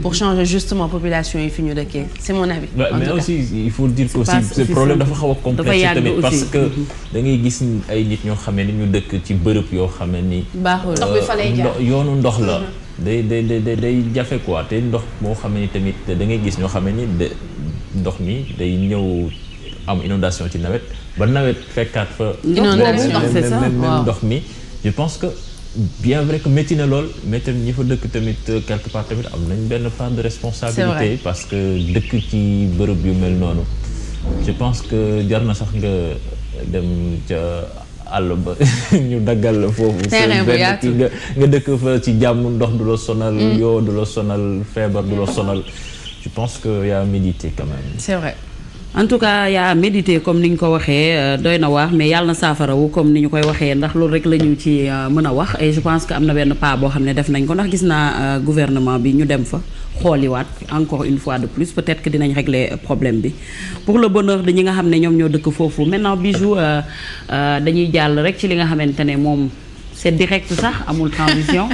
pour changer justement population yi fi ñu dëkkee c'est mon avis. mais aussi il faut dire que aussi ce problème dafa xaw a complexe tamit parce que da ngay gis ay nit ñoo xamee ni ñu dëkk ci bërëb yoo xamee ni. baaxul ndox bi fa lay jaar yoonu ndox la. day jafe quoi te ndox moo xamee ni tamit da ngay gis ñoo xamee ni ndox mi day ñëw am inondation ci nawet ba nawet fekkaat fa. inondation c'est ça même ndox mi je pense que. bien vrai que métti na lool mais tamit ñi fa dëkk tamit quelque part tamit am nañ benn part de responsabilité parce que dëkk ci bërëb yu mel noonu je pense que jar na sax nga dem ca àll ba ñu daggal foofu terrain bu yaatu nga dëkk fa ci jàmm ndox du la sonal yoo du la sonal feebar du la sonal je pense que y a à méditer quand même c'est vrai en tout cas yaa méditer comme ni ñu ko waxee doy na wax mais yàlla na saafarawu comme ni ñu koy waxee ndax loolu rek la ñu ci mën a wax et je pense que am na benn pas boo xam ne def nañ ko ndax gis naa gouvernement bi ñu dem fa xooliwaat encore une fois de plus peut-être que dinañ régler problème bi pour le bonheur de ñi nga xam ne ñoom ñoo dëkk foofu maintenant Bijou dañuy jàll rek ci li nga xamante ne moom c'est direct sax amul transition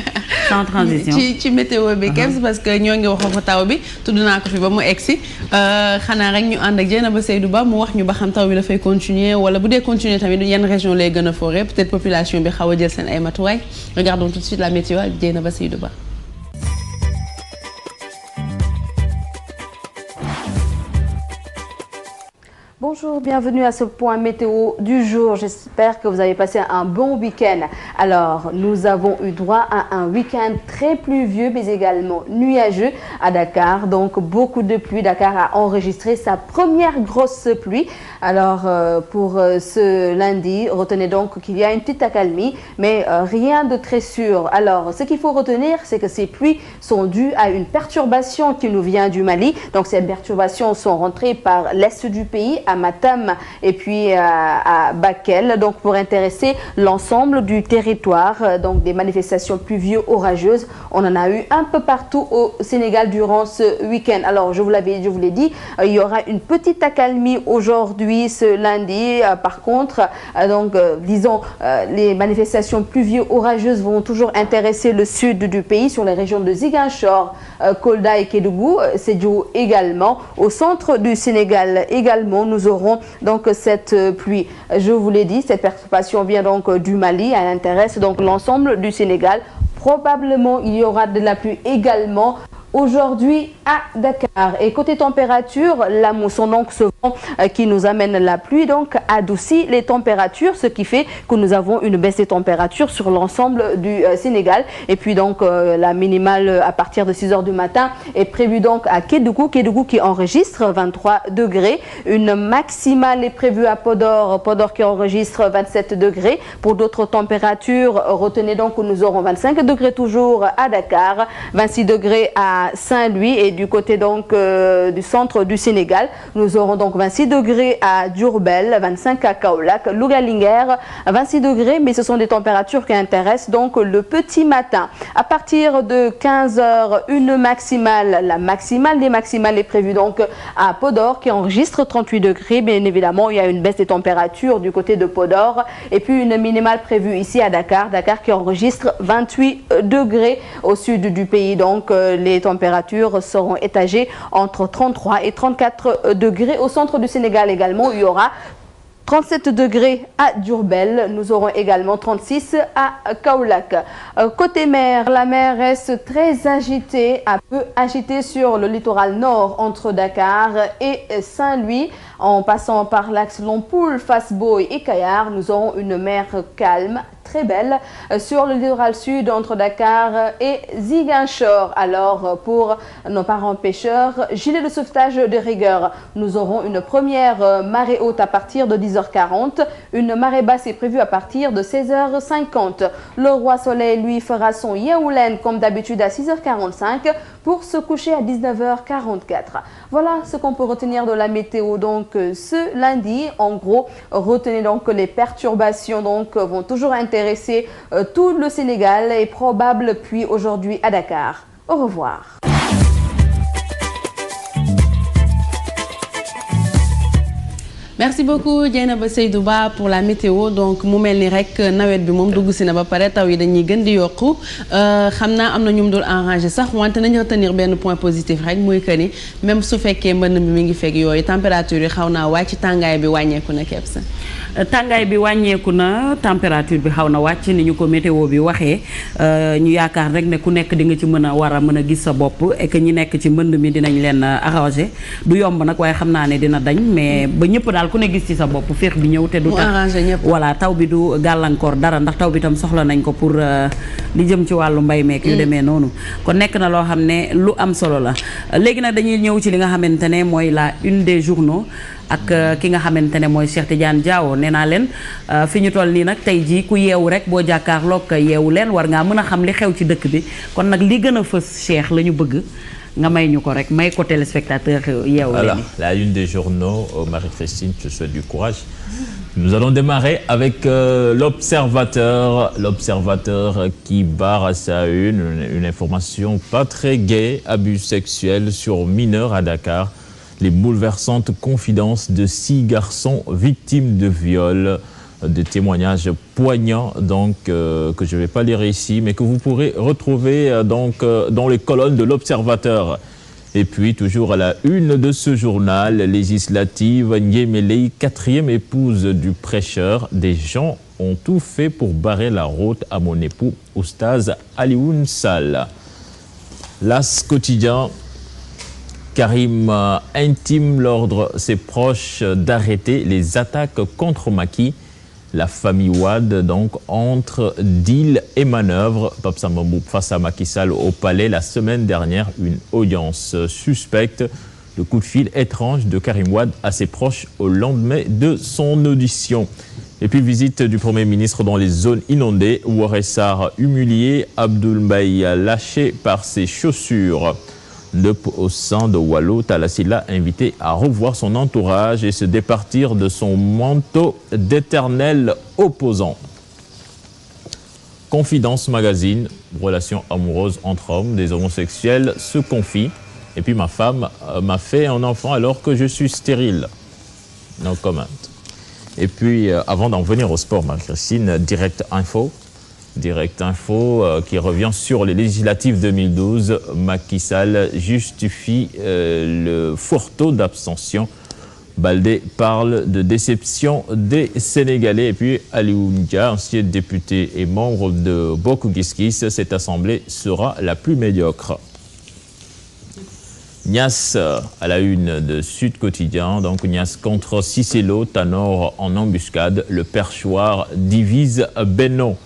sans transition ci météo bi kems parce que ñoo ngi waxoo ko taw bi tudd naa ko fi ba mu egsi xanaa rek ñu ànd ak Dieynaba Seydou Ba mu wax ñu ba xam taw bi dafay continuer wala bu dee continuer tamit yenn région lay gën a forêt peut-être population bi xaw a jël seen ay matuwaay regardons tout de suite la météo ak Dieynaba Seydou Ba. Bonjour, bienvenue à ce point météo du jour. J'espère que vous avez passé un bon week-end. Alors, nous avons eu droit à un week-end très pluvieux, mais également nuageux à Dakar. Donc, beaucoup de pluie. Dakar a enregistré sa première grosse pluie. Alors, pour ce lundi, retenez donc qu'il y a une petite accalmie, mais rien de très sûr. Alors, ce qu'il faut retenir, c'est que ces pluies sont dues à une perturbation qui nous vient du Mali. Donc, ces perturbations sont rentrées par l'est du pays, à Matam et puis à Bakel, donc pour intéresser l'ensemble du territoire, donc des manifestations pluvieuses orageuses. On en a eu un peu partout au Sénégal durant ce week-end. Alors je vous l'ai dit, il y aura une petite accalmie aujourd'hui, ce lundi. Par contre, disons, les manifestations pluvieuses orageuses vont toujours intéresser le sud du pays, sur les régions de Ziguinchor, Kolda et Kédougou, Sédhiou également. Au centre du Sénégal également, nous aurons donc cette pluie. Je vous l'ai dit, cette perturbation vient donc du Mali, elle intéresse donc l'ensemble du Sénégal. Probablement, il y aura de la pluie également aujourd'hui à Dakar. Et côté température, la mousson, donc ce vent qui nous amène la pluie, donc adoucit les températures, ce qui fait que nous avons une baisse des températures sur l'ensemble du Sénégal. Et puis donc la minimale à partir de 6 heures du matin est prévue donc à Kédougou qui enregistre 23 degrés. Une maximale est prévue à Podor qui enregistre 27 degrés. Pour d'autres températures, retenez donc que nous aurons 25 degrés toujours à Dakar, 26 degrés à Saint-Louis et du côté donc du centre du Sénégal, nous aurons donc 26 degrés à Diourbel, 25 à Kaolack, Louga-Linguère, 26 degrés, mais ce sont des températures qui intéressent donc le petit matin. À partir de 15 heures, une maximale, la maximale des maximales est prévue donc à Podor qui enregistre 38 degrés. Bien évidemment, il y a une baisse des températures du côté de Podor et puis une minimale prévue ici à Dakar qui enregistre 28 degrés au sud du pays. Donc les températures seront étagées entre 33 et 34 degrés. Au centre du Sénégal également, il y aura 37 degrés à Diourbel. Nous aurons également 36 à Kaolack. Côté mer, la mer reste très agitée, un peu agitée sur le littoral nord entre Dakar et Saint-Louis. En passant par l'axe Lompoul, Fass Boye et Kayar, nous aurons une mer calme, très belle, sur le littoral sud entre Dakar et Ziguinchor. Alors, pour nos parents pêcheurs, gilet de sauvetage de rigueur. Nous aurons une première marée haute à partir de 10h40. Une marée basse est prévue à partir de 16h50. Le roi soleil, lui, fera son Yeoulen comme d'habitude à 6h45 pour se coucher à 19h44. Voilà ce qu'on peut retenir de la météo donc ce lundi. En gros, retenez donc que les perturbations donc vont toujours intéresser tout le Sénégal et probable pluie aujourd'hui à Dakar. Au revoir. merci beaucoup Dieynaba Seydou Ba pour la météo donc mu mel ni rek nawet bi moom dugg si na ba pare taw yi dañuy gën di yokku xam naa am na ñu mu dul arrangé sax wante nañu retenir benn point positif rek muy que ni même su fekkee mbënn mi ngi fekk yooyu température yi xaw naa wàcc tàngaay bi wàññeeku na kepp sa tàngaay bi wàññeeku na température bi xaw na wàcc ni ñu ko météo bi waxee ñu yaakaar rek ne ku nekk di nga ci mën a gis sa bopp et que ñi nekk ci mbënd mi dinañ leen arrangé du yomb nag waaye xam naa ne dina dañ mais ba ñëpp daal ku ne gis ci sa bopp féex bi ñëw te du tax voilà taw bi du gàllankoor dara ndax taw bi tam soxla nañ ko pour li jëm ci wàllu mbay meek yu demee noonu kon nekk na loo xam ne lu am solo la léegi nag dañuy ñëw ci li nga xamante ne mooy la une des journaux ak ki nga xamante ne mooy Cheikh Tidiane Diawo nee naa leen fi ñu toll nii nag tey jii ku yeewu rek boo jàkkaarloog yeewu leen war ngaa mën a xam li xew ci dëkk bi kon nag li gën a fës Cheikh la ñu bëgg nga may ñu ko rek may ko téléspectateur yeewu leen. Alors, la une des journaux, Marie-Christine, je te souhaite du courage. Nous allons démarrer avec l'Observateur qui barre à sa une information pas très gaie, abus sexuels sur mineurs à Dakar. Les bouleversantes confidences de 6 garçons victimes de viol, des témoignages poignants donc que je ne vais pas lire ici, mais que vous pourrez retrouver dans les colonnes de l'Observateur. Et puis toujours à la une de ce journal, législative, Nyémélé, 4e épouse du prêcheur. Des gens ont tout fait pour barrer la route à mon époux, Oustaz Alioune Sall. L'As quotidien. Karim intime l'ordre ses proches d'arrêter les attaques contre Macky. La famille Wade donc entre deal et manœuvre. Pape Samba Mboup face à Macky Sall au palais la semaine dernière, une audience suspecte. Le coup de fil étrange de Karim Wade à ses proches au lendemain de son audition. Et puis visite du Premier ministre dans les zones inondées. Woré Sarr humilié, Abdoul Mbaye lâché par ses chaussures. Au sein de Wallo, Talla Sylla invité à revoir son entourage et se départir de son manteau d'éternel opposant. Confidence Magazine, relation amoureuse entre hommes, des homosexuels se confient. Et puis ma femme m'a fait un enfant alors que je suis stérile. No comment. Et puis avant d'en venir au sport, Marie-Christine, Direct Info qui revient sur les législatives 2012. Macky Sall justifie le fort taux d'abstention. Baldé parle de déception des Sénégalais. Et puis Alioune Dia, ancien député et membre de Bokk Gis Gis, cette assemblée sera la plus médiocre. Niass à la une de Sud Quotidien, donc Niass contre Cissé Lo, Tanor en embuscade, le perchoir divise Benno.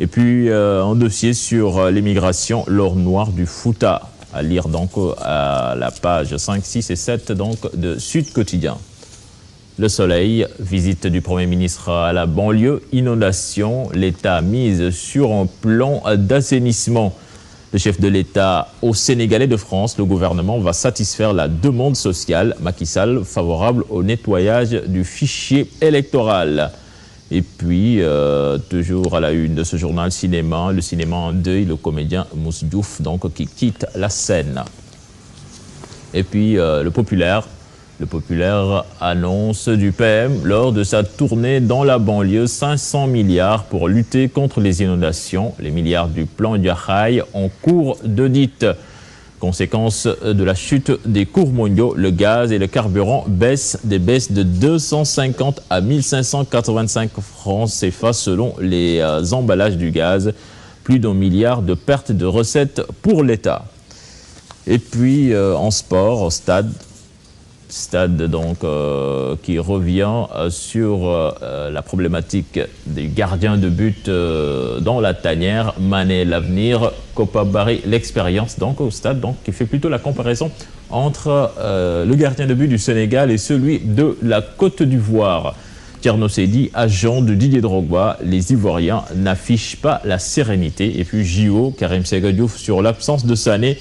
Et puis un dossier sur l'immigration, l'or noir du Fouta, à lire donc à la page 5, 6 et 7 donc, de Sud Quotidien. Le Soleil, visite du Premier ministre à la banlieue, inondation, l'État mise sur un plan d'assainissement. Le chef de l'État au Sénégalais de France, le gouvernement va satisfaire la demande sociale. Macky Sall favorable au nettoyage du fichier électoral. Et puis, toujours à la une de ce journal cinéma, le cinéma en deuil, le comédien Mouss Diouf, donc, qui quitte la scène. Et puis, le populaire annonce du PM lors de sa tournée dans la banlieue 500 milliards pour lutter contre les inondations. Les milliards du plan Yahaï en cours d'audit. Conséquence de la chute des cours mondiaux, le gaz et le carburant baissent de 250 à 1585 francs CFA selon les emballages du gaz. Plus d'1 milliard de pertes de recettes pour l'État. Et puis en sport, au stade donc qui revient sur la problématique des gardiens de but dans la tanière. Mané l'avenir, Kopa Barry l'expérience, donc au stade donc qui fait plutôt la comparaison entre le gardien de but du Sénégal et celui de la Côte d'Ivoire. Thierno Seydi, agent de Didier Drogba, les Ivoiriens n'affichent pas la sérénité. Et puis JO, Karim Séga Diouf sur l'absence de Sané.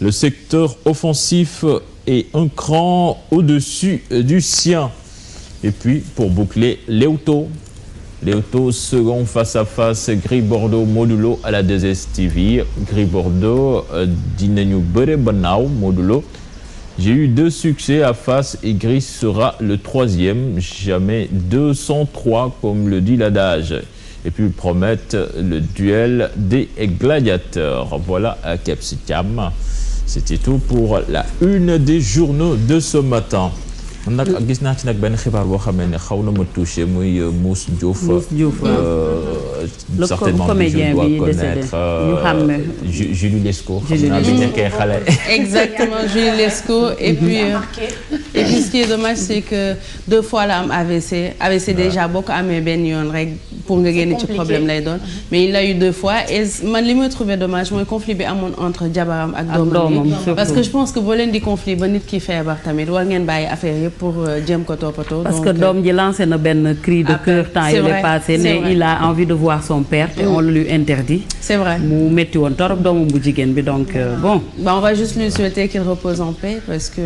Le secteur offensif est un cran au-dessus du sien. Et puis, pour boucler, Leewtoo, second face-à-face, Gris Bordeaux, Modulo à la 2STV. Gris Bordeaux, dinañu bëre ba naaw Modulo. J'ai eu 2 succès à Fass et Gris sera le 3e. Jamais 203 comme le dit l'adage. Et puis ils promettent le duel des gladiateurs. Voilà à Capsicum. C'était tout pour la une des journaux de ce matin. man nag gis naa ci nag benn xibaar boo xam ne xaw na ma touché muy Mousse Diouf. certainement comédien bi décédé ñu xam ne Julie Lescaut. xam naa bi nekkee xale. exactement Julie Lescaut et puis ce qui est dommage c'est que 2 fois la am AVC déjà boo ko amee benn yoon rek pour nga génn ci problème lay doon mais il l'a eu 2 fois et man li ma trouvé dommage mooy conflit bi amoon entre jabaram ak doomam parce que je pense que boo leen di conflit ba nit ki feebar tamit war ngeen bàyyi affaire yëpp pour jéem ko toppatoo. Parce que doom ji lancé na benn cri de cœur temps il est passé ne il a envie de voir son père et on le lui interdit. C'est vrai mu métti woon torop doomam bu jigéen bi donc bon. Bah on va juste lui souhaiter qu'il repose en paix parce que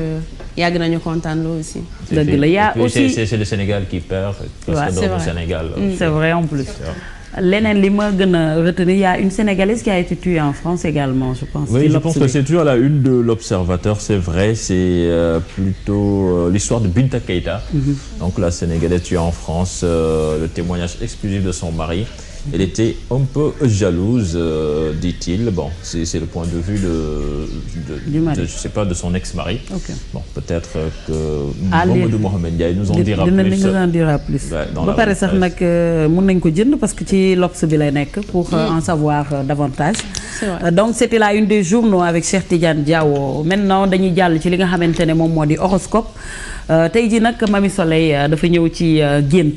yàgg nañu kontaan loo aussi. dëgg la y a aussi c'est le Sénégal qui perd. parce que doomu Sénégal. c'est vrai en plus. leneen li ma gën a retenir y a une Sénégalaise qui a été tuée en France également je pense. Oui je pense que c'est toujours à la une de l'Observateur c'est vrai c'est plutôt l'histoire de Binta Keïta. Donc la Sénégalaise tuée en France le témoignage exclusif de son mari. Elle était un peu jalouse dit-il bon c'est le point de vue de je sais pas de son ex-mari. Okay. Bon peut-être que Mamadou Mohamed Ndiaye nous en dira plus. ba pare sax nag mën nañ ko jënd parce que ci L'Obs bi lay nekk pour en savoir davantage. Donc c'était la une des journaux avec Cheikh Tidiane Diawo maintenant dañuy jàll ci li nga xamante ne moom moo di horoscope tey ji nag Mamy Soleil dafa ñëw ci gént.